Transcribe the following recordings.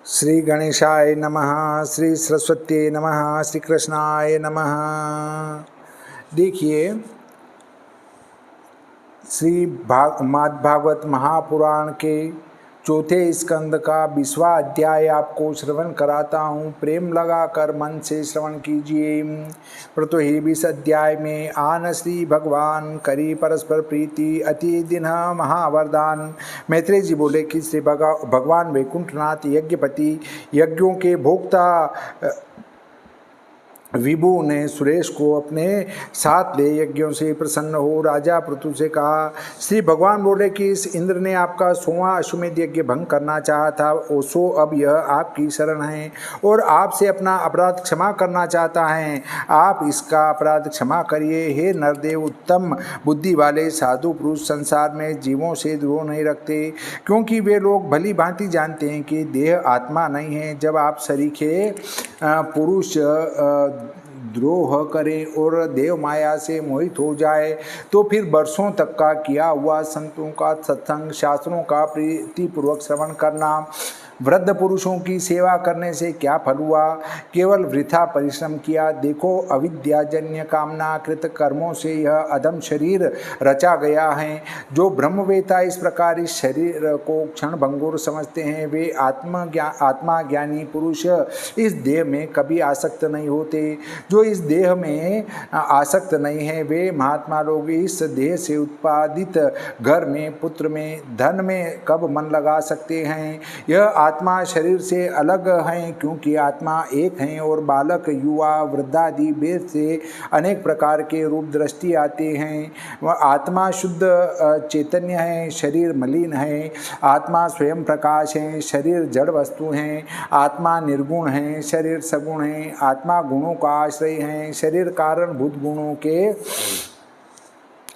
श्री गणेशाय नमः, श्री सरस्वती नमः, श्री कृष्णाय नमः। देखिए, श्री भागवत महापुराण के चौथे स्कंद का 20वां अध्याय आपको श्रवण कराता हूँ। प्रेम लगाकर मन से श्रवण कीजिए। प्रतो ही 20 अध्याय में आन श्री भगवान करी परस्पर प्रीति अति दिन महावरदान। मैत्रेय जी बोले कि श्री भगवान वैकुंठनाथ यज्ञपति, यज्ञों के भोक्ता विभु ने सुरेश को अपने साथ ले यज्ञों से प्रसन्न हो राजा पृथु से कहा। श्री भगवान बोले कि इस इंद्र ने आपका 100वां अश्वमेध यज्ञ भंग करना चाहा था, सो अब यह आपकी शरण है और आपसे अपना अपराध क्षमा करना चाहता है। आप इसका अपराध क्षमा करिए। हे नरदेव, उत्तम बुद्धि वाले साधु पुरुष संसार में जीवों से द्रोह नहीं रखते, क्योंकि वे लोग भली भांति जानते हैं कि देह आत्मा नहीं है। जब आप सरीखे पुरुष द्रोह करें और देव माया से मोहित हो जाए तो फिर वर्षों तक का किया हुआ संतों का सत्संग, शास्त्रों का प्रीतिपूर्वक श्रवण करना, वृद्ध पुरुषों की सेवा करने से क्या फल हुआ? केवल वृथा परिश्रम किया। देखो, अविद्याजन्य कामना कृत कर्मों से यह अधम शरीर रचा गया है। जो ब्रह्मवेता इस प्रकार इस शरीर को क्षण भंगुर समझते हैं, वे आत्मा ज्ञानी पुरुष इस देह में कभी आसक्त नहीं होते। जो इस देह में आसक्त नहीं है, वे महात्मा लोग इस देह से उत्पादित घर में, पुत्र में, धन में कब मन लगा सकते हैं? यह आत्मा शरीर से अलग हैं, क्योंकि आत्मा एक है और बालक, युवा, वृद्धादि भेद से अनेक प्रकार के रूप दृष्टि आते हैं। वह आत्मा शुद्ध चैतन्य है, शरीर मलिन है। आत्मा स्वयं प्रकाश है, शरीर जड़ वस्तु है। आत्मा निर्गुण है, शरीर सगुण है। आत्मा गुणों का आश्रय है, शरीर कारणभूत गुणों के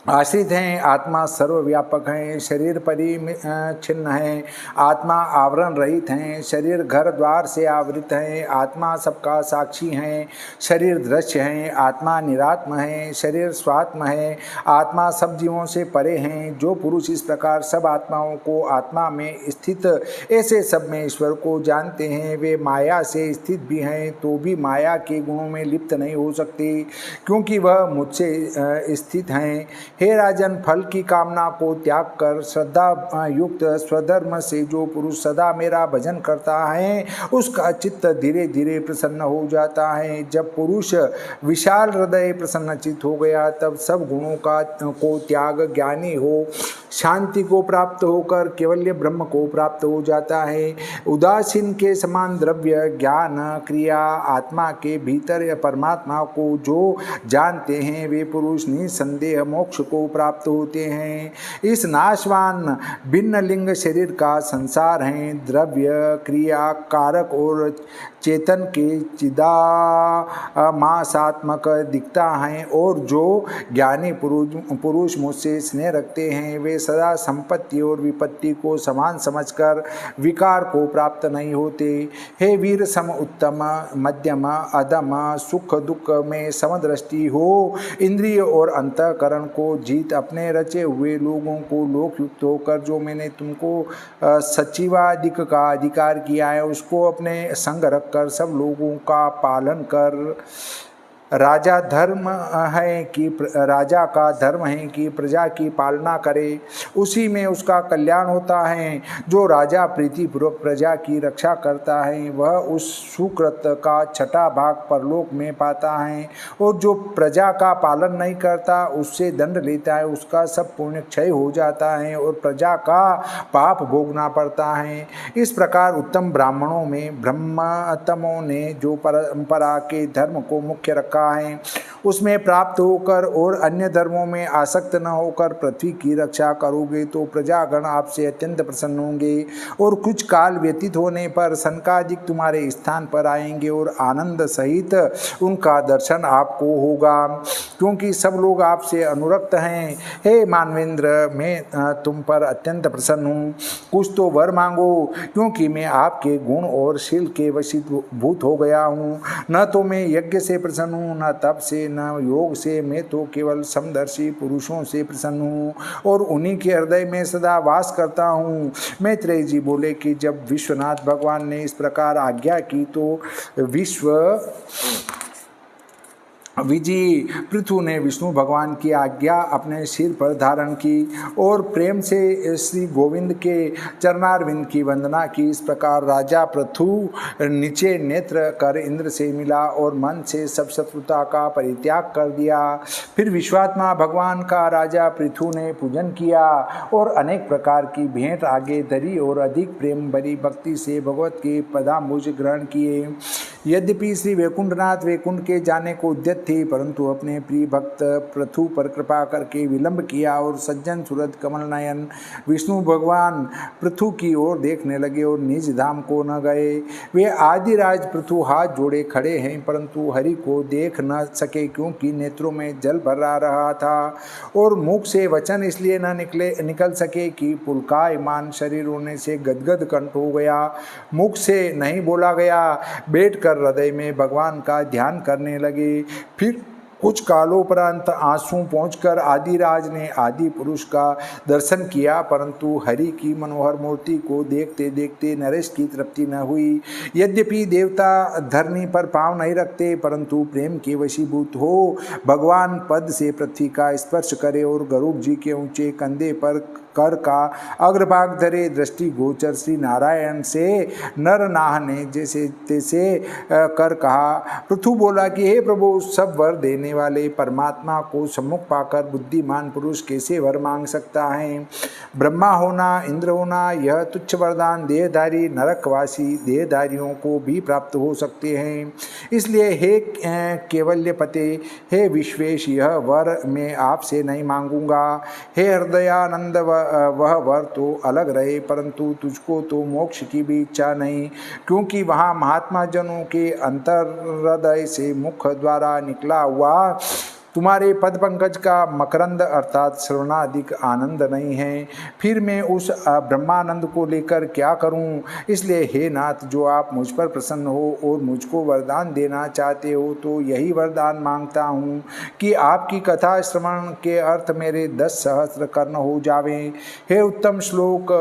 आश्रित हैं। आत्मा सर्वव्यापक है, शरीर परिच्छिन्न है। आत्मा आवरण रहित है, शरीर घर द्वार से आवृत है। आत्मा सबका साक्षी है, शरीर दृश्य है। आत्मा निरात्म है, शरीर स्वात्म है। आत्मा सब जीवों से परे हैं। जो पुरुष इस प्रकार सब आत्माओं को आत्मा में स्थित ऐसे सब में ईश्वर को जानते हैं, वे माया से स्थित भी हैं तो भी माया के गुणों में लिप्त नहीं हो सकते, क्योंकि वह मुझसे स्थित हैं। हे राजन, फल की कामना को त्याग कर श्रद्धा युक्त स्वधर्म से जो पुरुष सदा मेरा भजन करता है, उसका चित्त धीरे धीरे प्रसन्न हो जाता है। जब पुरुष विशाल हृदय प्रसन्नचित हो गया, तब सब गुणों को त्याग ज्ञानी हो शांति को प्राप्त होकर केवल्य ब्रह्म को प्राप्त हो जाता है। उदासीन के समान द्रव्य, ज्ञान, क्रिया, आत्मा के भीतर या परमात्मा को जो जानते हैं, वे पुरुष निसंदेह मोक्ष को प्राप्त होते हैं। इस नाशवान भिन्न लिंग शरीर का संसार है। द्रव्य, क्रिया, कारक और चेतन के चिदामासात्मक दिखता है, और जो ज्ञानी पुरुष मुझसे स्नेह रखते हैं, वे सदा संपत्ति और विपत्ति को समान समझकर विकार को प्राप्त नहीं होते। हे वीर, सम, उत्तम, मध्यम, अधम, सुख दुख में समदृष्टि हो। इंद्रिय और अंतःकरण को जीत अपने रचे हुए लोगों को लोकयुक्त होकर जो मैंने तुमको सचिवादिक का अधिकार किया है, उसको अपने संग रख कर सब लोगों का पालन कर। राजा का धर्म है कि प्रजा की पालना करे, उसी में उसका कल्याण होता है। जो राजा प्रीतिपूर्वक प्रजा की रक्षा करता है, वह उस सुकृत का 6वां भाग परलोक में पाता है, और जो प्रजा का पालन नहीं करता, उससे दंड लेता है, उसका सब पुण्य क्षय हो जाता है और प्रजा का पाप भोगना पड़ता है। इस प्रकार उत्तम ब्राह्मणों में ब्रह्मतमों ने जो परंपरा के धर्म को मुख्य रखा है, उसमें प्राप्त होकर और अन्य धर्मों में आसक्त न होकर पृथ्वी की रक्षा करोगे तो प्रजागण आपसे अत्यंत प्रसन्न होंगे, और कुछ काल व्यतीत होने पर सनकादिक तुम्हारे स्थान पर आएंगे और आनंद सहित उनका दर्शन आपको होगा, क्योंकि सब लोग आपसे अनुरक्त हैं। हे मानवेंद्र, मैं तुम पर अत्यंत प्रसन्न हूँ। कुछ तो वर मांगो, क्योंकि मैं आपके गुण और शील के वशीभूत हो गया हूँ। न तो मैं यज्ञ से प्रसन्न हूँ, हूँ, न तप से न योग से, मैं तो केवल समदर्शी पुरुषों से प्रसन्न हूँ और उन्हीं के हृदय में सदा वास करता हूँ। मैत्रेय जी बोले कि जब विश्वनाथ भगवान ने इस प्रकार आज्ञा की तो विजयी पृथु ने विष्णु भगवान की आज्ञा अपने सिर पर धारण की और प्रेम से श्री गोविंद के चरणारविंद की वंदना की। इस प्रकार राजा पृथु नीचे नेत्र कर इंद्र से मिला और मन से सब शत्रुता का परित्याग कर दिया। फिर विश्वात्मा भगवान का राजा पृथु ने पूजन किया और अनेक प्रकार की भेंट आगे धरी और अधिक प्रेम भरी भक्ति से भगवत के पदाम्बुज ग्रहण किए। यद्यपि श्री वैकुंठनाथ वैकुंठ के जाने को उद्यत थे, परंतु अपने प्रिय भक्त पृथु पर कृपा करके विलंब किया और सज्जन सूरत कमल नयन विष्णु भगवान पृथु की ओर देखने लगे और निज धाम को न गए। वे आदिराज पृथु हाथ जोड़े खड़े हैं, परंतु हरि को देख न सके क्योंकि नेत्रों में जल भरा रहा था और मुख से वचन इसलिए न निकल सके कि पुलकायमान शरीर होने से गदगद कंठ हो गया। मुख से नहीं बोला गया। बैठकर हृदय में भगवान का ध्यान करने लगे। फिर कुछ कालोपरांत आंसू पहुंचकर आदिराज ने आदि पुरुष का दर्शन किया, परंतु हरि की मनोहर मूर्ति को देखते देखते नरेश की तृप्ति न हुई। यद्यपि देवता धरनी पर पांव नहीं रखते, परंतु प्रेम के वशीभूत हो भगवान पद से पृथ्वी का स्पर्श करे और गरुड़ जी के ऊंचे कंधे पर कर का अग्रभाग धरे। दृष्टि गोचर श्री नारायण से नर नाहने जैसे तैसे कर कहा। पृथु बोला कि हे प्रभु, सब वर देने वाले परमात्मा को सम्मुख पाकर बुद्धिमान पुरुष कैसे वर मांग सकता है? ब्रह्मा होना, इंद्र होना, यह तुच्छ वरदान देहधारी नरकवासी देहधारियों को भी प्राप्त हो सकते हैं। इसलिए हे केवल्य पते, हे विश्वेश, यह वर मैं आपसे नहीं मांगूंगा। हे हृदयानंद, वह वर तो अलग रहे, परंतु तुझको तो मोक्ष की भी इच्छा नहीं, क्योंकि वहाँ महात्मा जनों के अंतर्हृदय से मुख द्वारा निकला हुआ तुम्हारे पद पंकज का मकरंद अर्थात श्रवणाधिक आनंद नहीं है। फिर मैं उस ब्रह्मानंद को लेकर क्या करूं? इसलिए हे नाथ, जो आप मुझ पर प्रसन्न हो और मुझको वरदान देना चाहते हो, तो यही वरदान मांगता हूं कि आपकी कथा श्रवण के अर्थ मेरे 10 सहस्त्र कर्ण हो जावें। हे उत्तम श्लोक,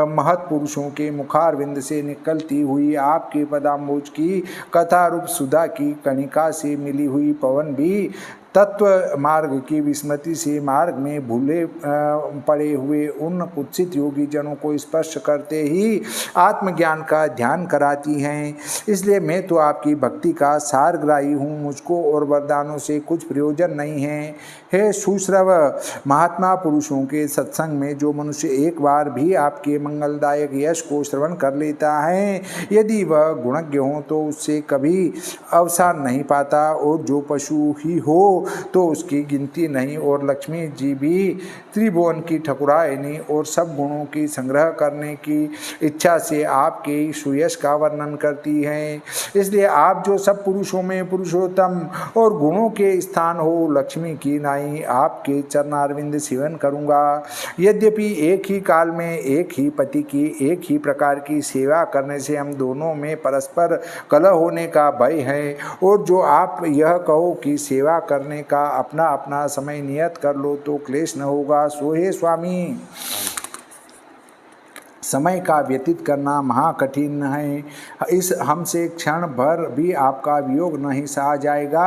महत पुरुषों के मुखारविंद से निकलती हुई आपके पदाम्बुज की कथा रूप सुधा की कणिका से मिली हुई पवन भी तत्व मार्ग की विस्मृति से मार्ग में भूले पड़े हुए उन कुत्सित योगी जनों को स्पर्श करते ही आत्मज्ञान का ध्यान कराती हैं। इसलिए मैं तो आपकी भक्ति का सारग्राही हूँ, मुझको और वरदानों से कुछ प्रयोजन नहीं है। हे सुश्रव, महात्मा पुरुषों के सत्संग में जो मनुष्य एक बार भी आपके मंगलदायक यश को श्रवण कर लेता है, यदि वह गुणज्ञ हो तो उससे कभी अवसान नहीं पाता, और जो पशु ही हो तो उसकी गिनती नहीं। और लक्ष्मी जी भी त्रिभुवन की ठकुरायनी और सब गुणों की संग्रह करने की इच्छा से आपके सुयश का वर्णन करती हैं। इसलिए आप जो सब पुरुषों में पुरुषोत्तम और गुणों के स्थान हो, लक्ष्मी की नाई आपके चरणारविंद सेवन करूँगा। यद्यपि एक ही काल में एक ही पति की एक ही प्रकार की सेवा करने से हम दोनों में परस्पर कलह होने का भय है, और जो आप यह कहो कि सेवा करने का अपना अपना समय नियत कर लो तो क्लेश न होगा, सो हे स्वामी, समय का व्यतीत करना महाकठिन है। इस हमसे क्षण भर भी आपका वियोग नहीं सहा जाएगा।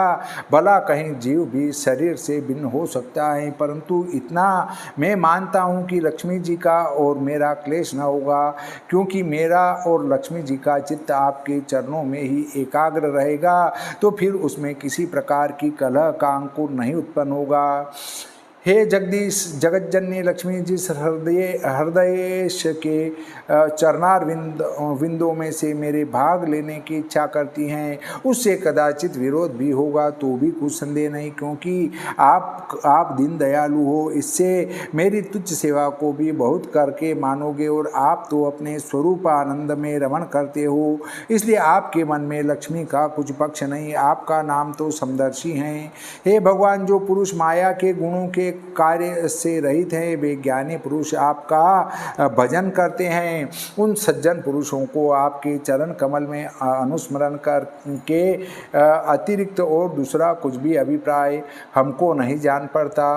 भला कहीं जीव भी शरीर से भिन्न हो सकता है, परंतु इतना मैं मानता हूँ कि लक्ष्मी जी का और मेरा क्लेश न होगा, क्योंकि मेरा और लक्ष्मी जी का चित्त आपके चरणों में ही एकाग्र रहेगा, तो फिर उसमें किसी प्रकार की कलह का अंकुर नहीं उत्पन्न होगा। हे जगदीश, जगज्जननी लक्ष्मी जिस हृदयेश के चरणार विंदों में से मेरे भाग लेने की इच्छा करती हैं, उससे कदाचित विरोध भी होगा तो भी कुछ संदेह नहीं, क्योंकि आप दीन दयालु हो। इससे मेरी तुच्छ सेवा को भी बहुत करके मानोगे, और आप तो अपने स्वरूप आनंद में रमण करते हो, इसलिए आपके मन में लक्ष्मी का कुछ पक्ष नहीं। आपका नाम तो समदर्शी हैं। हे भगवान, जो पुरुष माया के गुणों के कार्य से रहित हैं, वे ज्ञानी पुरुष आपका भजन करते हैं। उन सज्जन पुरुषों को आपके चरण कमल में अनुस्मरण करके अतिरिक्त और दूसरा कुछ भी अभिप्राय हमको नहीं जान पड़ता।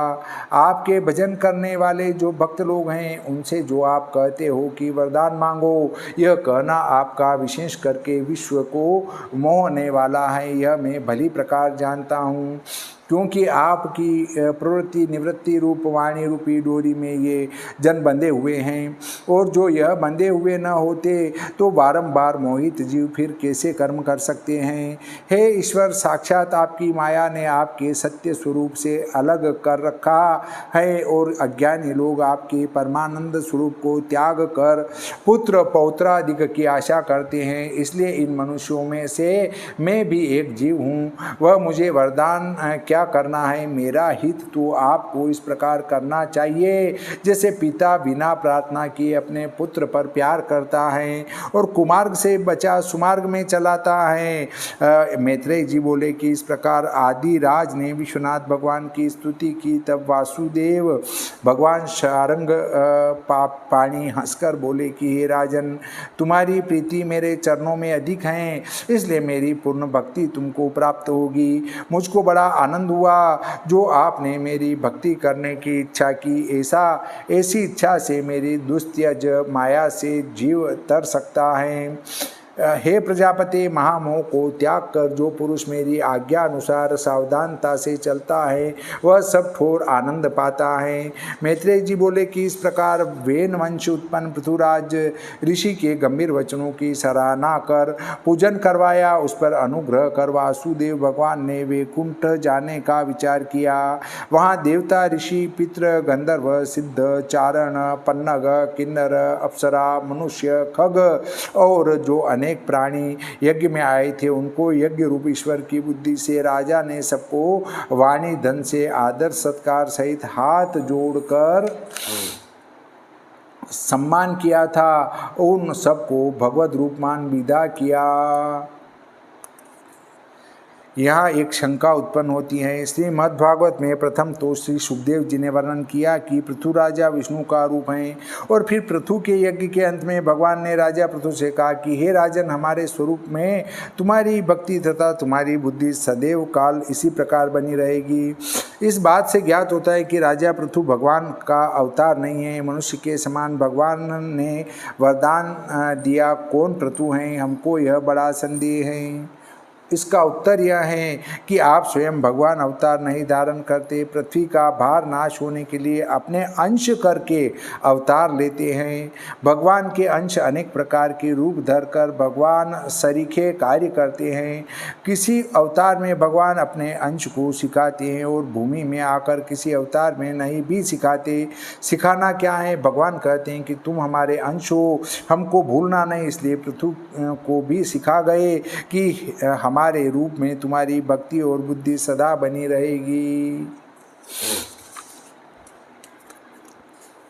आपके भजन करने वाले जो भक्त लोग हैं, उनसे जो आप कहते हो कि वरदान मांगो, यह कहना आपका विशेष करके विश्व को मोहने वाला है, यह मैं भली प्रकार जानता हूँ। क्योंकि आपकी प्रवृत्ति निवृत्ति रूप वाणी रूपी डोरी में ये जन बंधे हुए हैं, और जो यह बंधे हुए न होते तो बारंबार मोहित जीव फिर कैसे कर्म कर सकते हैं। हे ईश्वर, साक्षात आपकी माया ने आपके सत्य स्वरूप से अलग कर रखा है, और अज्ञानी लोग आपके परमानंद स्वरूप को त्याग कर पुत्र पौत्रादिक की आशा करते हैं। इसलिए इन मनुष्यों में से मैं भी एक जीव हूँ। वह मुझे वरदान क्या करना है, मेरा हित तो आपको इस प्रकार करना चाहिए जैसे पिता बिना प्रार्थना किए अपने पुत्र पर प्यार करता है और कुमार्ग से बचा सुमार्ग में चलाता है। मैत्रेय जी बोले कि इस प्रकार आदि राज ने विश्वनाथ भगवान की स्तुति की। तब वासुदेव भगवान शारंग पाणी हंसकर बोले कि हे राजन, तुम्हारी प्रीति मेरे चरणों में अधिक हैं, इसलिए मेरी पूर्ण भक्ति तुमको प्राप्त होगी। मुझको बड़ा आनंद हुआ जो आपने मेरी भक्ति करने की इच्छा की। ऐसी इच्छा से मेरी दुस्त्यज माया से जीव तर सकता है। हे प्रजापति, महामोह को त्याग कर जो पुरुष मेरी आज्ञा अनुसार सावधानता से चलता है, वह सब ठोर आनंद पाता है। मैत्रेय जी बोले कि इस प्रकार वेन वंश उत्पन्न पृथुराज ऋषि के गंभीर वचनों की सराहना कर पूजन करवाया। उस पर अनुग्रह कर वासुदेव भगवान ने वैकुंठ जाने का विचार किया। वहाँ देवता, ऋषि, पितृ, गंधर्व, सिद्ध, चारण, पन्नग, किन्नर, अप्सरा, मनुष्य, खग और जो अनेक प्राणी यज्ञ में आए थे, उनको यज्ञ रूप ईश्वर की बुद्धि से राजा ने सबको वाणी धन से आदर सत्कार सहित हाथ जोड़कर सम्मान किया था। उन सबको भगवत रूपमान विदा किया। यहाँ एक शंका उत्पन्न होती है। श्रीमद्भागवत में प्रथम तो श्री सुखदेव जी ने वर्णन किया कि पृथु राजा विष्णु का रूप हैं, और फिर पृथु के यज्ञ के अंत में भगवान ने राजा पृथु से कहा कि हे राजन, हमारे स्वरूप में तुम्हारी भक्ति तथा तुम्हारी बुद्धि सदैव काल इसी प्रकार बनी रहेगी। इस बात से ज्ञात होता है कि राजा पृथु भगवान का अवतार नहीं है, मनुष्य के समान भगवान ने वरदान दिया। कौन पृथु हैं, हमको यह बड़ा संदेह है। इसका उत्तर यह है कि आप स्वयं भगवान अवतार नहीं धारण करते, पृथ्वी का भार नाश होने के लिए अपने अंश करके अवतार लेते हैं। भगवान के अंश अनेक प्रकार के रूप धरकर भगवान सरीखे कार्य करते हैं। किसी अवतार में भगवान अपने अंश को सिखाते हैं और भूमि में आकर किसी अवतार में नहीं भी सिखाते। सिखाना क्या है? भगवान कहते हैं कि तुम हमारे अंश हो, हमको भूलना नहीं, इसलिए पृथु को भी सिखा गए कि हमारे रूप में तुम्हारी भक्ति और बुद्धि सदा बनी रहेगी।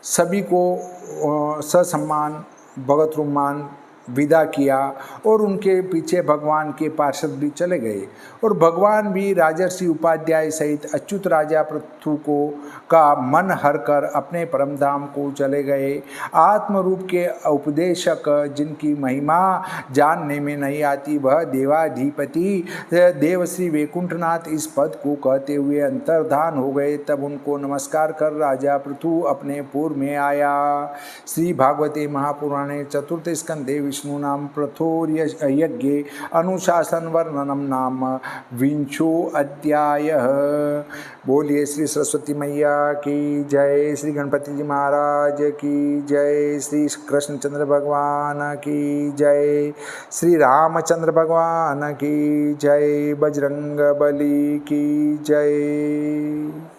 सभी को ससम्मान भगत रूपमान विदा किया और उनके पीछे भगवान के पार्षद भी चले गए, और भगवान भी राजर्षि उपाध्याय सहित अच्युत राजा पृथु को का मन हर कर अपने परम धाम को चले गए। आत्म रूप के उपदेशक जिनकी महिमा जानने में नहीं आती, वह देवाधिपति देवश्री वैकुंठनाथ इस पद को कहते हुए अंतर्धान हो गए। तब उनको नमस्कार कर राजा पृथु अपने पूर्व में आया। श्री भागवते महापुराणे चतुर्थ स्कंधे विष्णु नाम प्रथोर्य यज्ञे अनुशासन वर्णनम नाम विंशो अध्याय। बोलिए श्री सरस्वती मैया की जय, श्री गणपति जी महाराज की जय, श्री कृष्णचंद्र भगवान की जय, श्री रामचंद्र भगवान की जय, बजरंग बली की जय।